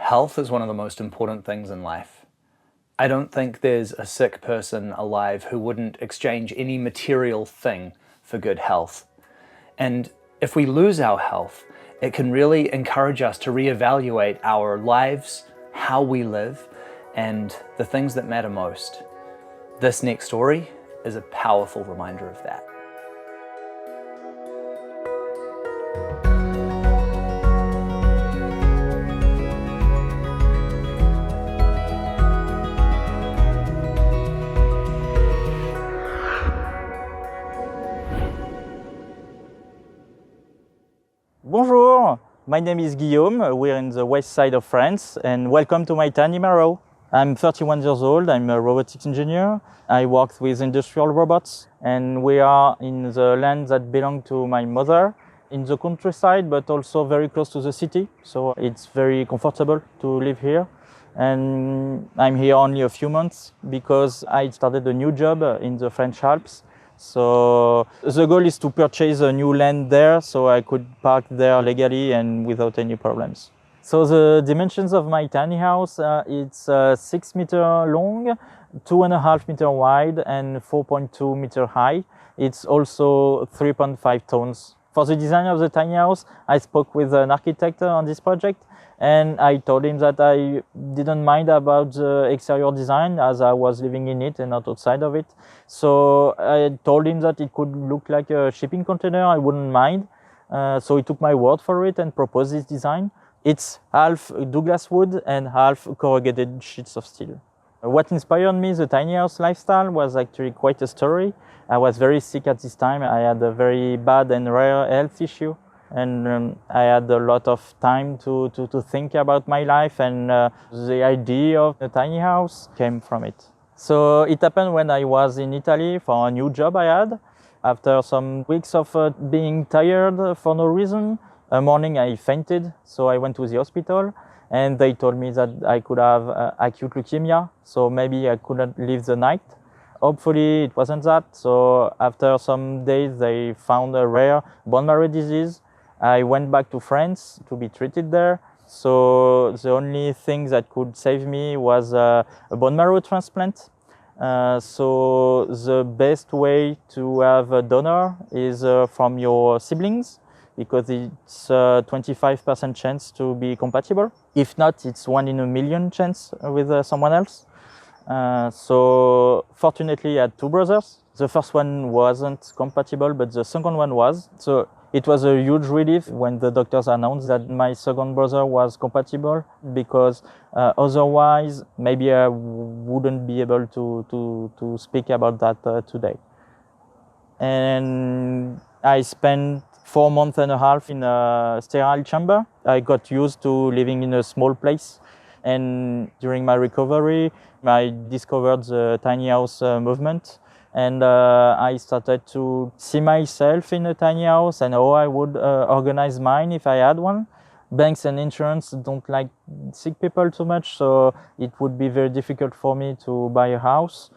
Health is one of the most important things in life. I don't think there's a sick person alive who wouldn't exchange any material thing for good health. And if we lose our health, it can really encourage us to reevaluate our lives, how we live, and the things that matter most. This next story is a powerful reminder of that. Bonjour, my name is Guillaume. We're in the west side of France, and welcome to my tiny Marrow. I'm 31 years old. I'm a robotics engineer. I work with industrial robots, and we are in the land that belonged to my mother, in the countryside, but also very close to the city. So it's very comfortable to live here. And I'm here only a few months because I started a new job in the French Alps. So the goal is to purchase a new land there so I could park there legally and without any problems. So the dimensions of my tiny house, it's 6 meter long, 2.5 meter wide and 4.2 meter high. It's also 3.5 tons. For the design of the tiny house, I spoke with an architect on this project, and I told him that I didn't mind about the exterior design as I was living in it and not outside of it. So I told him that it could look like a shipping container, I wouldn't mind. So he took my word for it and proposed this design. It's half Douglas wood and half corrugated sheets of steel. What inspired me, the tiny house lifestyle, was actually quite a story. I was very sick at this time. I had a very bad and rare health issue. And I had a lot of time to think about my life, and the idea of the tiny house came from it. So it happened when I was in Italy for a new job I had. After some weeks of being tired for no reason, a morning I fainted, so I went to the hospital, and they told me that I could have acute leukemia, so maybe I couldn't live the night. Hopefully it wasn't that, so after some days they found a rare bone marrow disease. I went back to France to be treated there. So the only thing that could save me was a bone marrow transplant. So the best way to have a donor is from your siblings, because it's a 25% chance to be compatible. If not, it's 1 in a million chance with someone else. So fortunately I had 2 brothers. The first one wasn't compatible, but the second one was. So it was a huge relief when the doctors announced that my second brother was compatible, because otherwise maybe I wouldn't be able to speak about that today. And I spent 4.5 months in a sterile chamber. I got used to living in a small place. And during my recovery, I discovered the tiny house movement. And I started to see myself in a tiny house and how I would organize mine if I had one. Banks and insurance don't like sick people too much, so it would be very difficult for me to buy a house.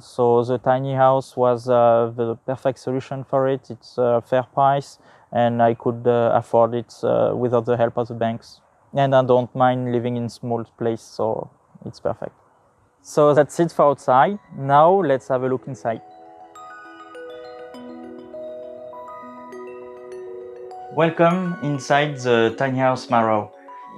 So the tiny house was the perfect solution for it. It's a fair price, and I could afford it without the help of the banks. And I don't mind living in a small place, so it's perfect. So that's it for outside. Now let's have a look inside. Welcome inside the tiny house Marrow.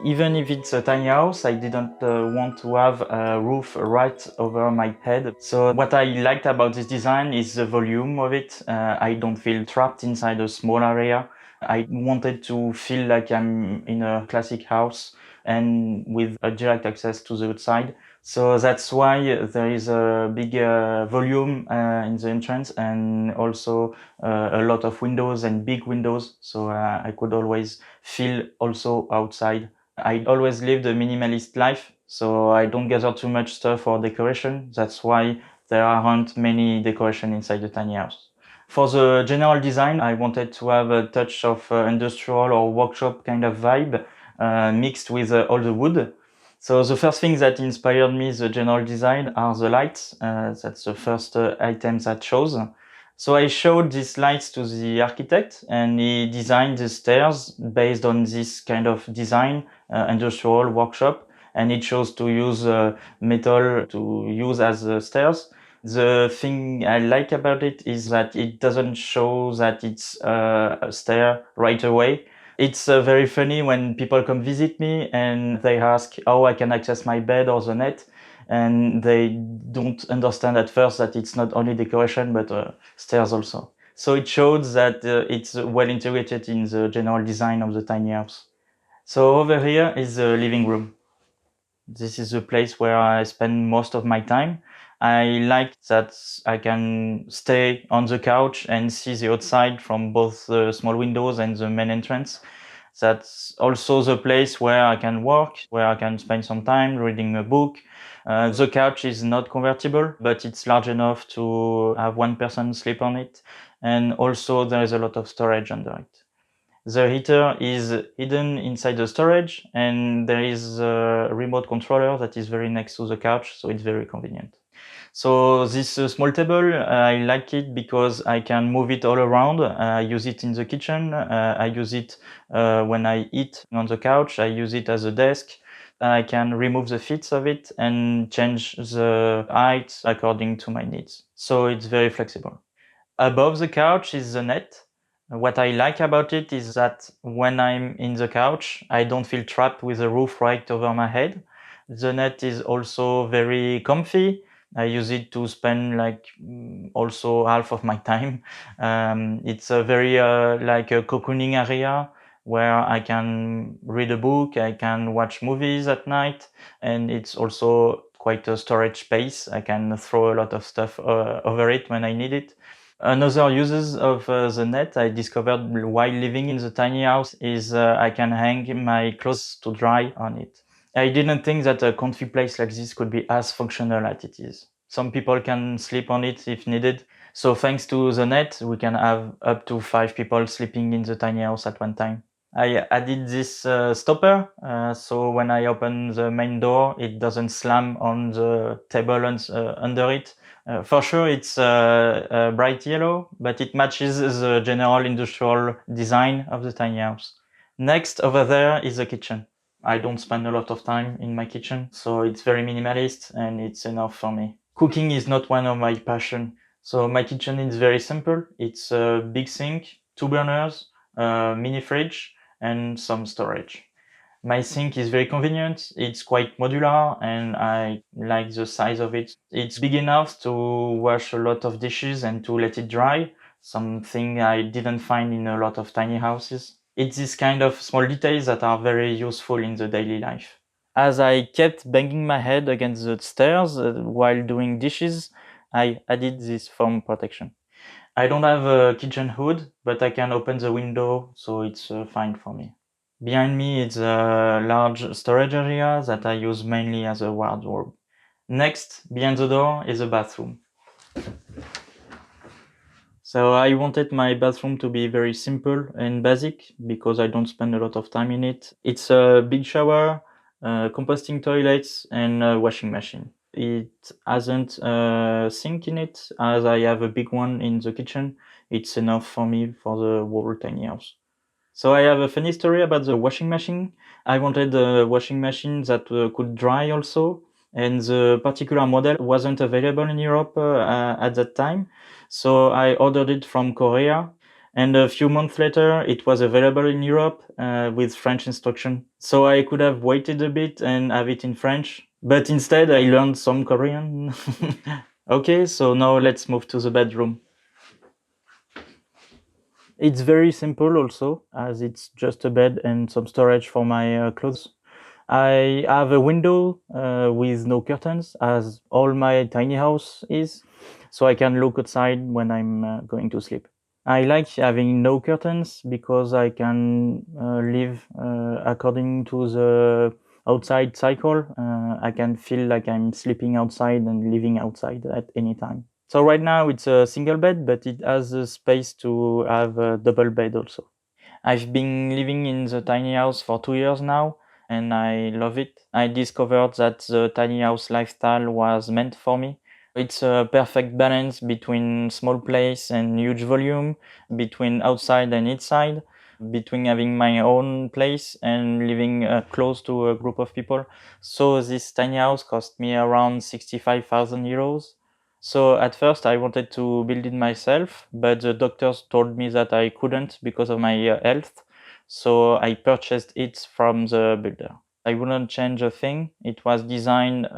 Even if it's a tiny house, I didn't want to have a roof right over my head. So what I liked about this design is the volume of it. I don't feel trapped inside a small area. I wanted to feel like I'm in a classic house and with a direct access to the outside. So that's why there is a big volume in the entrance, and also a lot of windows and big windows. So I could always feel also outside. I always lived a minimalist life, so I don't gather too much stuff for decoration. That's why there aren't many decorations inside the tiny house. For the general design, I wanted to have a touch of industrial or workshop kind of vibe mixed with all the wood. So the first thing that inspired me, the general design, are the lights. That's the first items that shows. So I showed these slides to the architect, and he designed the stairs based on this kind of design, industrial workshop, and it chose to use metal to use as stairs. The thing I like about it is that it doesn't show that it's a stair right away. It's very funny when people come visit me and they ask how I can access my bed or the net, and they don't understand at first that it's not only decoration but stairs also. So it shows that it's well integrated in the general design of the tiny house. So over here is the living room. This is the place where I spend most of my time. I like that I can stay on the couch and see the outside from both the small windows and the main entrance. That's also the place where I can work, where I can spend some time reading a book. The couch is not convertible, but it's large enough to have one person sleep on it. And also there is a lot of storage under it. The heater is hidden inside the storage, and there is a remote controller that is very next to the couch, so it's very convenient. So this small table, I like it because I can move it all around. I use it in the kitchen. I use it when I eat on the couch. I use it as a desk. I can remove the feet of it and change the height according to my needs. So it's very flexible. Above the couch is the net. What I like about it is that when I'm in the couch, I don't feel trapped with the roof right over my head. The net is also very comfy. I use it to spend also half of my time. It's a very like a cocooning area where I can read a book, I can watch movies at night, and it's also quite a storage space. I can throw a lot of stuff over it when I need it. Another uses of the net I discovered while living in the tiny house is I can hang my clothes to dry on it. I didn't think that a comfy place like this could be as functional as it is. Some people can sleep on it if needed. So thanks to the net, we can have up to 5 people sleeping in the tiny house at one time. I added this stopper, so when I open the main door, it doesn't slam on the table under it. For sure, it's bright yellow, but it matches the general industrial design of the tiny house. Next, over there is the kitchen. I don't spend a lot of time in my kitchen, so it's very minimalist and it's enough for me. Cooking is not one of my passion, so my kitchen is very simple. It's a big sink, 2 burners, a mini fridge, and some storage. My sink is very convenient. It's quite modular and I like the size of it. It's big enough to wash a lot of dishes and to let it dry, something I didn't find in a lot of tiny houses. It's this kind of small details that are very useful in the daily life. As I kept banging my head against the stairs while doing dishes, I added this foam protection. I don't have a kitchen hood, but I can open the window, so it's fine for me. Behind me is a large storage area that I use mainly as a wardrobe. Next, behind the door is a bathroom. So I wanted my bathroom to be very simple and basic because I don't spend a lot of time in it. It's a big shower, composting toilets, and a washing machine. It hasn't a sink in it, as I have a big one in the kitchen. It's enough for me for the whole tiny house. So I have a funny story about the washing machine. I wanted a washing machine that could dry also, and the particular model wasn't available in Europe at that time. So I ordered it from Korea, and a few months later it was available in Europe with French instruction. So I could have waited a bit and have it in French, but instead I learned some Korean. Okay, so now let's move to the bedroom. It's very simple also, as it's just a bed and some storage for my clothes. I have a window with no curtains, as all my tiny house is, so I can look outside when I'm going to sleep. I like having no curtains because I can live according to the outside cycle. I can feel like I'm sleeping outside and living outside at any time. So right now it's a single bed, but it has a space to have a double bed also. I've been living in the tiny house for 2 years now, and I love it. I discovered that the tiny house lifestyle was meant for me. It's a perfect balance between small place and huge volume, between outside and inside, between having my own place and living close to a group of people. So this tiny house cost me around 65,000 euros. So at first I wanted to build it myself, but the doctors told me that I couldn't because of my health. So I purchased it from the builder. I wouldn't change a thing. It was designed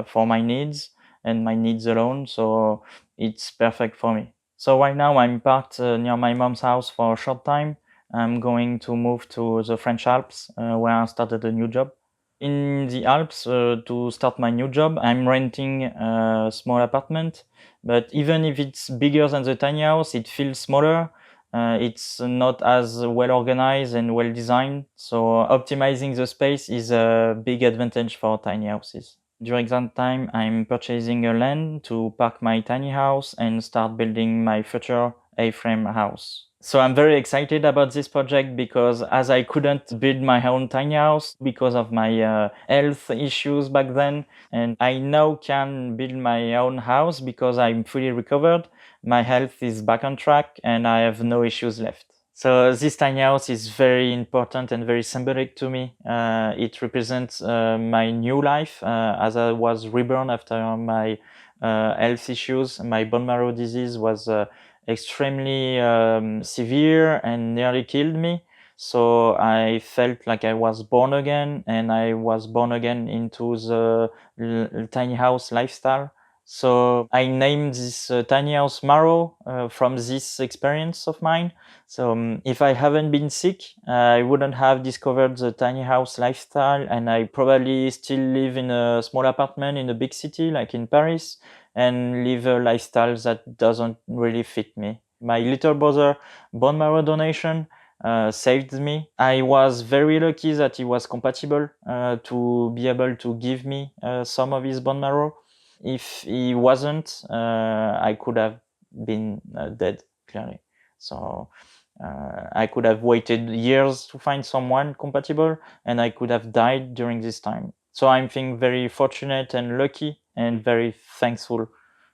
for my needs and my needs alone, so it's perfect for me. So right now I'm parked near my mom's house for a short time. I'm going to move to the French Alps where I started a new job. In the Alps, to start my new job, I'm renting a small apartment, but even if it's bigger than the tiny house, it feels smaller. It's not as well organized and well designed, so optimizing the space is a big advantage for tiny houses. During that time, I'm purchasing a land to park my tiny house and start building my future A-frame house. So I'm very excited about this project because as I couldn't build my own tiny house because of my health issues back then, and I now can build my own house because I'm fully recovered, my health is back on track and I have no issues left. So this tiny house is very important and very symbolic to me. It represents my new life as I was reborn after my health issues. My bone marrow disease was extremely severe and nearly killed me. So I felt like I was born again, and I was born again into the tiny house lifestyle. So I named this tiny house Marrow from this experience of mine. So if I haven't been sick, I wouldn't have discovered the tiny house lifestyle, and I probably still live in a small apartment in a big city like in Paris and live a lifestyle that doesn't really fit me. My little brother bone marrow donation saved me. I was very lucky that he was compatible to be able to give me some of his bone marrow. If he wasn't, I could have been dead, clearly. So I could have waited years to find someone compatible, and I could have died during this time. So I'm feeling very fortunate and lucky and very thankful.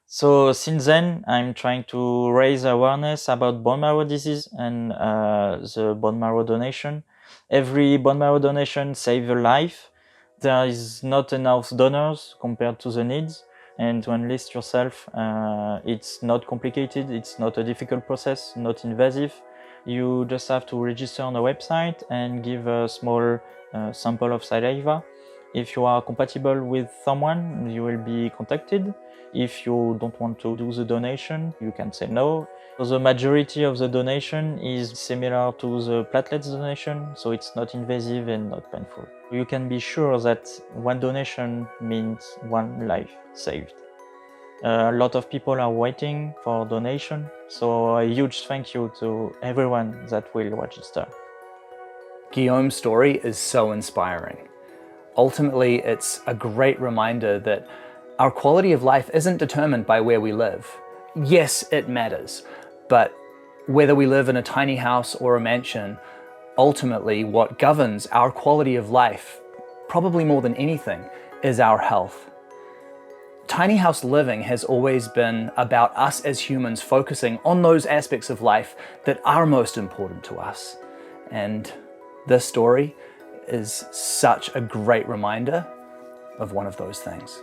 So since then, I'm trying to raise awareness about bone marrow disease and the bone marrow donation. Every bone marrow donation saves a life. There is not enough donors compared to the needs, and to enlist yourself, it's not complicated, it's not a difficult process, not invasive. You just have to register on the website and give a small sample of saliva. If you are compatible with someone, you will be contacted. If you don't want to do the donation, you can say no. So the majority of the donation is similar to the platelets donation, so it's not invasive and not painful. You can be sure that one donation means one life saved. A lot of people are waiting for donation, so a huge thank you to everyone that will register. Guillaume's story is so inspiring. Ultimately, it's a great reminder that our quality of life isn't determined by where we live. Yes, it matters, but whether we live in a tiny house or a mansion, ultimately what governs our quality of life, probably more than anything, is our health. Tiny house living has always been about us as humans focusing on those aspects of life that are most important to us. And this story is such a great reminder of one of those things.